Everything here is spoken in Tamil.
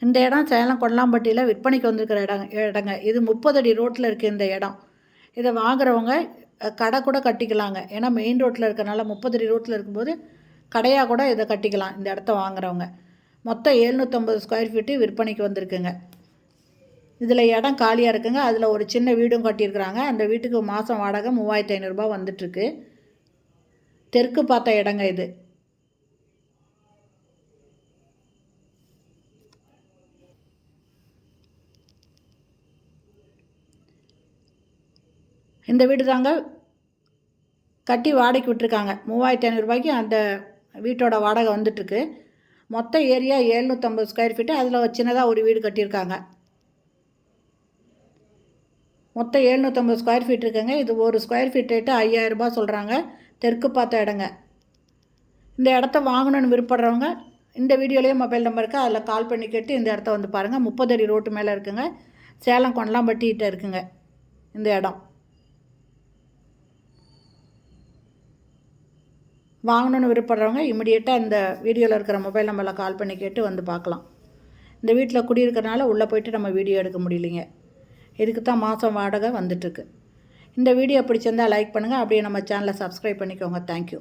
இந்த இடம் சேலம் கொல்லாம்பட்டியில் விற்பனைக்கு வந்திருக்கிற இடங்க. இது 30 அடி ரோட்டில் இருக்குது இந்த இடம். இதை வாங்குறவங்க கடை கூட கட்டிக்கலாங்க. ஏன்னா மெயின் ரோட்டில் இருக்கிறனால 30 அடி ரோட்டில் இருக்கும்போது கடையாக கூட இதை கட்டிக்கலாம் இந்த இடத்த வாங்குறவங்க. மொத்தம் 750 ஸ்கொயர் ஃபீட்டு விற்பனைக்கு வந்திருக்குங்க. இதில் இடம் காலியாக இருக்குங்க. அதில் ஒரு சின்ன வீடும் கட்டியிருக்கிறாங்க. அந்த வீட்டுக்கு மாதம் வாடகை 3500 ரூபாய் வந்துட்டுருக்கு. தெற்கு பார்த்த இடங்க இது. இந்த வீடு தாங்க கட்டி வாடகைக்கு விட்டுருக்காங்க. 3500 ரூபாய்க்கு அந்த வீட்டோட வாடகை வந்துட்டுருக்கு. மொத்த ஏரியா 750 ஸ்கொயர் ஃபீட்டு. அதில் சின்னதாக ஒரு வீடு கட்டியிருக்காங்க. மொத்தம் 750 ஸ்கொயர் ஃபீட் இருக்குங்க. இது ஒரு ஸ்கொயர் ஃபீட் ரேட்டு 5000 ரூபாய் சொல்கிறாங்க. தெற்கு பார்த்த இடங்க. இந்த இடத்த வாங்கணுன்னு விருப்பப்படுறவங்க இந்த வீடியோலேயே மொபைல் நம்பர் இருக்குது, அதில் கால் பண்ணி கேட்டு இந்த இடத்த வந்து பாருங்கள். 30 அடி ரோட்டு மேலே இருக்குங்க. சேலம் கொல்லாம்பட்டிகிட்ட இருக்குங்க இந்த இடம். வாங்கணுன்னு விருப்பப்படுறவங்க இமிடியேட்டாக இந்த வீடியோவில் இருக்கிற மொபைல் நம்பரில் கால் பண்ணி கேட்டு வந்து பார்க்கலாம். இந்த வீட்டில் குடியிருக்கிறனால உள்ளே போய்ட்டு நம்ம வீடியோ எடுக்க முடியலைங்க. இதுக்கு தான் மாதம் வாடகை வந்துட்டுருக்கு. இந்த வீடியோ பிடிச்சிருந்தால் லைக் பண்ணுங்கள். அப்படியே நம்ம சேனலை சப்ஸ்கிரைப் பண்ணிக்கோங்க. தேங்க்யூ.